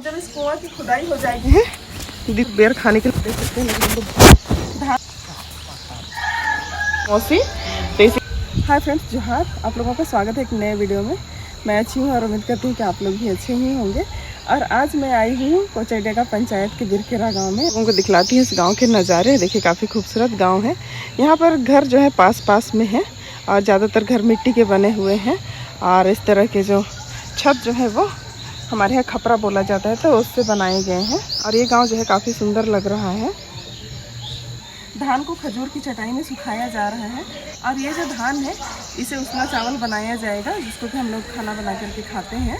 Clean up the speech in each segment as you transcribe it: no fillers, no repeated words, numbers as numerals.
जब इस कुआं की खुदाई हो जाएगी बेर खाने के लिए देख सकते हैं। हाय फ्रेंड्स, जोहार। आप लोगों का स्वागत है एक नए वीडियो में। मैं अच्छी हूँ और उम्मीद करती हूँ कि आप लोग भी अच्छे ही होंगे। और आज मैं आई हूँ कोचैडेगा पंचायत के बिरखेरा गांव में। उनको दिखलाती है इस गांव के नज़ारे। देखिए काफ़ी खूबसूरत गांव है। यहाँ पर घर जो है पास पास में है और ज़्यादातर घर मिट्टी के बने हुए हैं। और इस तरह के जो छत जो है वो हमारे यहाँ खपरा बोला जाता है, तो उससे बनाए गए हैं। और ये गांव जो है काफ़ी सुंदर लग रहा है। धान को खजूर की चटाई में सुखाया जा रहा है और ये जो धान है इसे उसना चावल बनाया जाएगा, जिसको कि हम लोग खाना बना करके खाते हैं।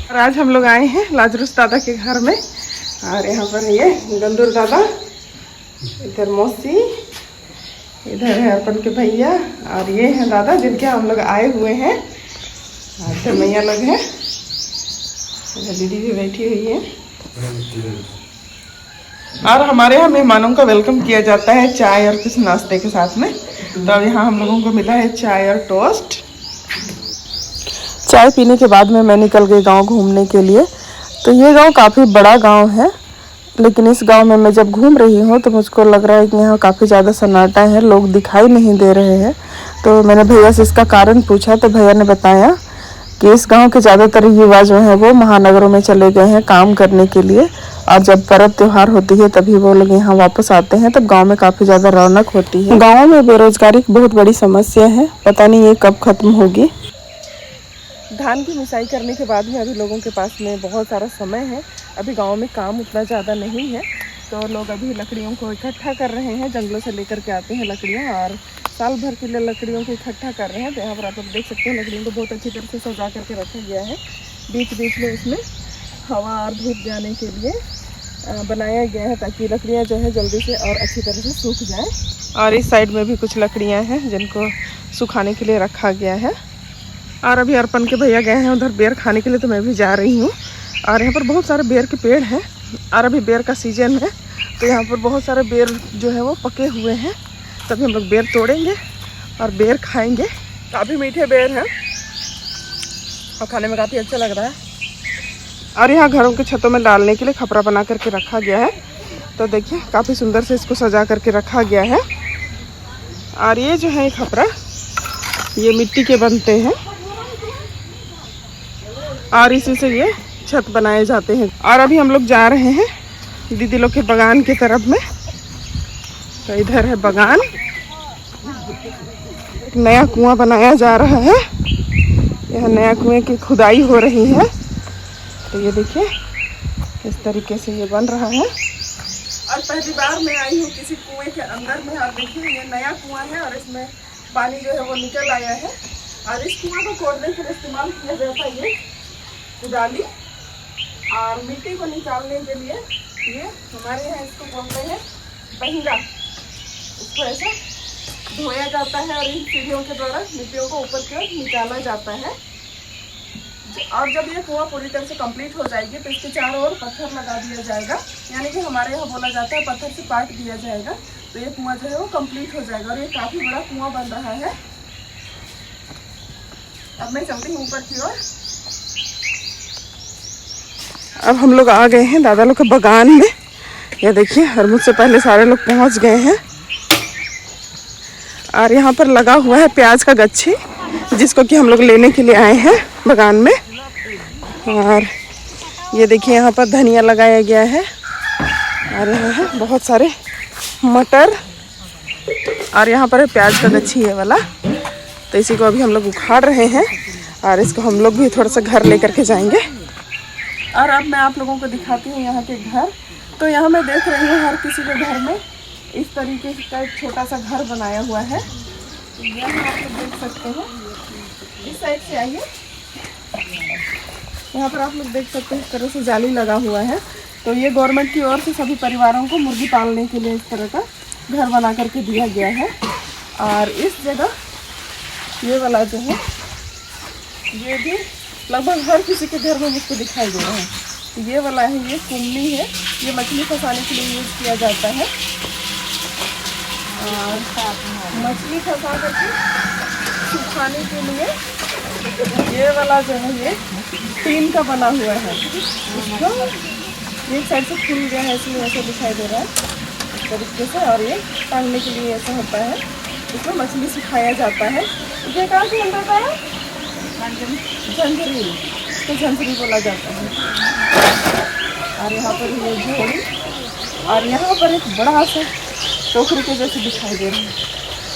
और आज हम लोग आए हैं लाजरूस दादा के घर में। और यहाँ पर ये गंदूर दादा, इधर मौसी, इधर है अपन के भैया और ये हैं दादा जिनके हम लोग आए हुए हैं। इधर मैया लोग हैं, दीदी भी बैठी हुई है। और हमारे यहाँ मेहमानों का वेलकम किया जाता है चाय और कुछ नाश्ते के साथ में। तो अब यहाँ हम लोगों को मिला है चाय और टोस्ट। चाय पीने के बाद में मैं निकल गई गांव घूमने के लिए। तो ये गांव काफ़ी बड़ा गांव है, लेकिन इस गांव में मैं जब घूम रही हूँ तो मुझको लग रहा है कि यहाँ काफ़ी ज़्यादा सन्नाटा है, लोग दिखाई नहीं दे रहे हैं। तो मैंने भैया से इसका कारण पूछा तो भैया ने बताया कि इस गांव के ज़्यादातर युवा जो हैं वो महानगरों में चले गए हैं काम करने के लिए। और जब पर्व त्योहार होती है तभी वो लोग यहाँ वापस आते हैं, तब गांव में काफ़ी ज़्यादा रौनक होती है। गांव में बेरोजगारी की बहुत बड़ी समस्या है, पता नहीं ये कब खत्म होगी। धान की मिसाई करने के बाद में अभी लोगों के पास में बहुत सारा समय है। अभी गाँव में काम उतना ज़्यादा नहीं है, तो लोग अभी लकड़ियों को इकट्ठा कर रहे हैं। जंगलों से लेकर के आते हैं लकड़ियाँ और साल भर के लिए लकड़ियों को इकट्ठा कर रहे हैं। तो यहाँ पर आप लोग देख सकते हैं लकड़ियों को बहुत अच्छी तरह से सजा करके रखा गया है। बीच बीच में इसमें हवा और धूप जाने के लिए बनाया गया है, ताकि लकड़ियाँ जो है जल्दी से और अच्छी तरह से सूख जाए। और इस साइड में भी कुछ लकड़ियाँ हैं जिनको सुखाने के लिए रखा गया है। और अभी अर्पण के भैया गए हैं उधर बेर खाने के लिए, तो मैं भी जा रही हूँ। और यहाँ पर बहुत सारे बेर के पेड़ हैं और अभी बेर का सीजन है, तो यहाँ पर बहुत सारे बेर जो है वो पके हुए हैं। तभी हम लोग बेर तोड़ेंगे और बेर खाएंगे। काफ़ी मीठे बेर हैं और खाने में काफ़ी अच्छा लग रहा है। और यहाँ घरों के छतों में डालने के लिए खपरा बना करके रखा गया है। तो देखिए काफ़ी सुंदर से इसको सजा करके रखा गया है। और ये जो है खपरा ये मिट्टी के बनते हैं और इसी से ये छत बनाए जाते हैं। और अभी हम लोग जा रहे हैं दीदी लोग के बागान की तरफ में। तो इधर है बागान, एक नया कुआं बनाया जा रहा है। यह नया कुएं की खुदाई हो रही है। तो ये देखिए किस तरीके से ये बन रहा है। और पहली बार मैं आई हूँ किसी कुएं के अंदर में। और देखिए ये नया कुआं है और इसमें पानी जो है वो निकल आया है। और इस कुआं को खोदने के लिए इस्तेमाल किया जाता है ये कुदाली। और मिट्टी को निकालने के लिए ये हमारे यहाँ इसको बोलते हैं बहिंगा। इसको ऐसा धोया जाता है और इन सीढ़ियों के द्वारा मिट्टियों को ऊपर की ओर निकाला जाता है। और जब ये कुआं पूरी तरह से कंप्लीट हो जाएगी तो इसके चारों ओर पत्थर लगा दिया जाएगा, यानी कि हमारे यहाँ बोला जाता है पत्थर से पाट दिया जाएगा। तो ये कुआं जो है वो कंप्लीट हो जाएगा और ये काफ़ी बड़ा कुआं बन रहा है। अब मैं चलती हूँ ऊपर की ओर। अब हम लोग आ गए हैं दादा लोग के बागान में। ये देखिए और मुझसे पहले सारे लोग पहुँच गए हैं। और यहाँ पर लगा हुआ है प्याज का गच्छी, जिसको कि हम लोग लेने के लिए आए हैं बागान में। और ये देखिए यहाँ पर धनिया लगाया गया है और यहाँ है बहुत सारे मटर। और यहाँ पर है प्याज का गच्छी ये वाला। तो इसी को अभी हम लोग उखाड़ रहे हैं और इसको हम लोग भी थोड़ा सा घर लेकर के जाएंगे। और अब मैं आप लोगों को दिखाती हूँ यहाँ के घर। तो यहाँ मैं देख रही हूँ हर किसी के घर में इस तरीके का एक छोटा सा घर बनाया हुआ है। यहाँ आप लोग देख सकते हैं, इस साइड से आइए। यहाँ पर आप लोग देख सकते हैं इस तरह से जाली लगा हुआ है। तो ये गवर्नमेंट की ओर से सभी परिवारों को मुर्गी पालने के लिए इस तरह का घर बना करके दिया गया है। और इस जगह ये वाला जो है ये भी लगभग हर किसी के घर में मुझको दिखाई दे रहा है। तो ये वाला है, ये कुम्मी है, ये मछली फंसाने के लिए यूज़ किया जाता है। और मछली फंसा करके सुखाने के लिए ये वाला जो है ये टीन का बना हुआ है। इसको ये एक साइड से खुल गया है इसलिए ऐसा दिखाई दे रहा है इस तरीके से। और ये टांगने के लिए ऐसा होता है, इसमें मछली सुखाया जाता है। ये कहाँ से बनता है? झंझरी, तो झंझरी बोला जाता है। और यहाँ पर ये झोड़ी, और यहाँ पर एक बड़ा सा टोकरी के जैसे दिखाई दे रहा है।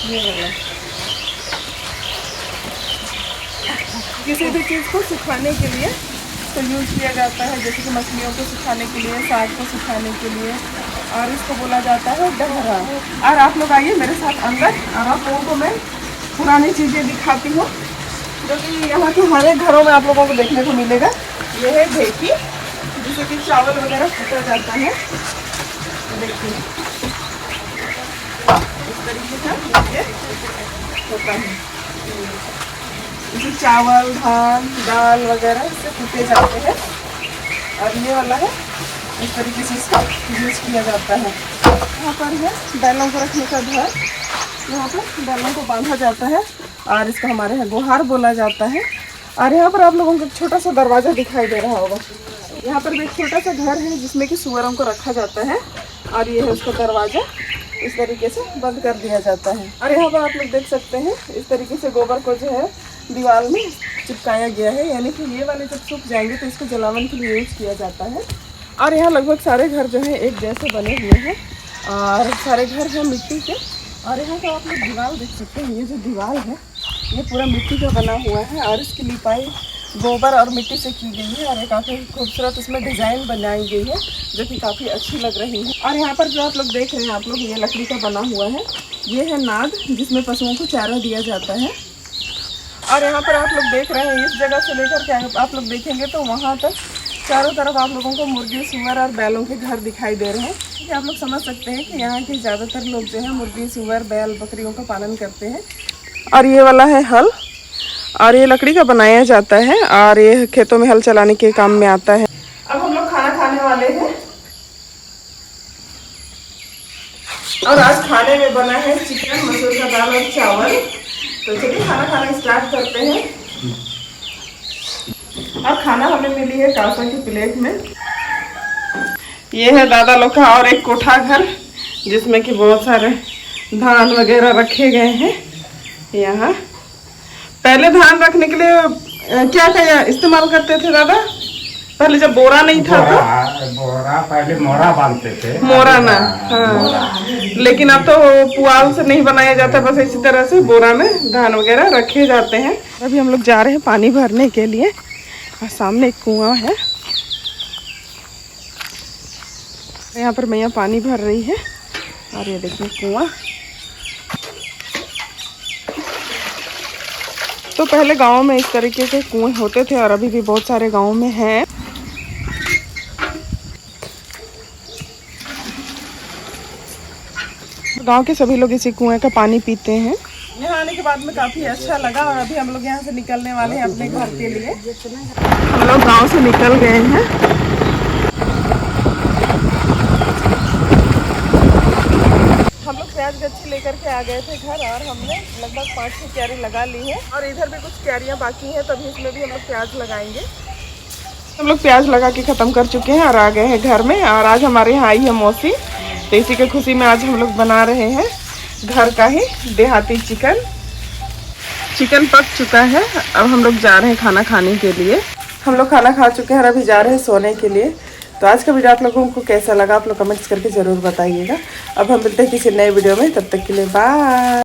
ये वाला किसी भी चीज़ को सुखाने के लिए तो यूज़ किया जाता है, जैसे कि मछलियों को सुखाने के लिए, साग को सुखाने के लिए, और इसको बोला जाता है डहरा। और आप लोग आइए मेरे साथ अंदर, और आप लोगों को मैं पुरानी चीज़ें दिखाती हूँ जो कि यहाँ के हर एक घरों में आप लोगों को देखने को मिलेगा। ये है ढेकी, जिसे कि चावल वगैरह कूटा जाता है। देखिए इस तरीके का ये होता है, इसे चावल, धान, दाल वगैरह इससे कूटे जाते हैं। और ये वाला है, इस तरीके से इसका यूज़ किया जाता है। यहाँ पर है बैलों को रखने का घर, यहाँ पर बैलों को बांधा जाता है और इसको हमारे यहाँ गोहार बोला जाता है। और यहाँ पर आप लोगों को एक छोटा सा दरवाज़ा दिखाई दे रहा होगा। यहाँ पर भी एक छोटा सा घर है जिसमें कि सुअरों को रखा जाता है, और ये है उसका दरवाज़ा, इस तरीके से बंद कर दिया जाता है। और यहाँ पर आप लोग देख सकते हैं इस तरीके से गोबर को जो है दीवार में चिपकाया गया है, यानी कि ये वाले जब सूख जाएंगे तो इसको जलावन के लिए यूज़ किया जाता है। और यहाँ लगभग सारे घर जो है एक जैसे बने हुए हैं, और सारे घर हैं मिट्टी के। और यहाँ का आप लोग दीवार देख सकते हैं, ये जो दीवार है ये पूरा मिट्टी का बना हुआ है, और इसकी लिपाई गोबर और मिट्टी से की गई है, और ये काफ़ी खूबसूरत इसमें डिज़ाइन बनाई गई है जो कि काफ़ी अच्छी लग रही है। और यहाँ पर जो आप लोग देख रहे हैं, आप लोग ये लकड़ी का बना हुआ है, ये है नाद जिसमें पशुओं को चारा दिया जाता है। और यहाँ पर आप लोग देख रहे हैं, इस जगह से लेकर के आप लोग देखेंगे तो वहाँ तक चारों तरफ आप लोगों को मुर्गी, सुअर और बैलों के घर दिखाई दे रहे हैं। कि आप लोग समझ सकते हैं कि यहाँ के ज़्यादातर लोग जो है मुर्गी, सुअर, बैल, बकरियों का पालन करते हैं। और ये वाला है हल, और ये लकड़ी का बनाया जाता है, और ये खेतों में हल चलाने के काम में आता है। अब हम लोग खाना खाने वाले हैं, और आज खाने में बना है चिकन, मसूर का दाल और चावल। तो चलिए खाना खाना स्टार्ट करते हैं। और खाना हमें मिली है कांसा की प्लेट में। ये है दादा लोग का और एक कोठा घर जिसमें कि बहुत सारे धान वगैरह रखे गए हैं। यहाँ पहले धान रखने के लिए क्या क्या इस्तेमाल करते थे दादा? पहले जब बोरा नहीं था तो बोरा पहले मोरा बांधते थे। मोरा ना, हाँ, लेकिन अब तो पुआल से नहीं बनाया जाता, बस इसी तरह से बोरा में धान वगैरह रखे जाते हैं। अभी हम लोग जा रहे हैं पानी भरने के लिए, और सामने एक कुआं है, यहाँ पर मैया पानी भर रही है। और ये देखिए कुआं। तो पहले गांव में इस तरीके के कुएं होते थे, और अभी भी बहुत सारे गांव में हैं। गांव के सभी लोग इसी कुएं का पानी पीते हैं। यहाँ आने के बाद में काफ़ी अच्छा लगा, और अभी हम लोग यहाँ से निकलने वाले हैं अपने घर के लिए। हम लोग गांव से निकल गए हैं। हम लोग प्याज गच्छी लेकर के आ गए थे घर, और हमने लगभग 5-6 क्यारी लगा ली है, और इधर भी कुछ क्यारियाँ बाकी हैं, तभी इसमें भी हम लोग प्याज लगाएंगे। हम लोग प्याज लगा के ख़त्म कर चुके हैं और आ गए हैं घर में। और आज हमारे यहाँ आई है मौसी, तो इसी के खुशी में आज हम लोग बना रहे हैं घर का ही देहाती चिकन। चिकन पक चुका है, अब हम लोग जा रहे हैं खाना खाने के लिए। हम लोग खाना खा चुके हैं और अभी जा रहे हैं सोने के लिए। तो आज का वीडियो आप लोगों को कैसा लगा आप लोग कमेंट्स करके ज़रूर बताइएगा। अब हम मिलते हैं किसी नए वीडियो में, तब तक के लिए बाय।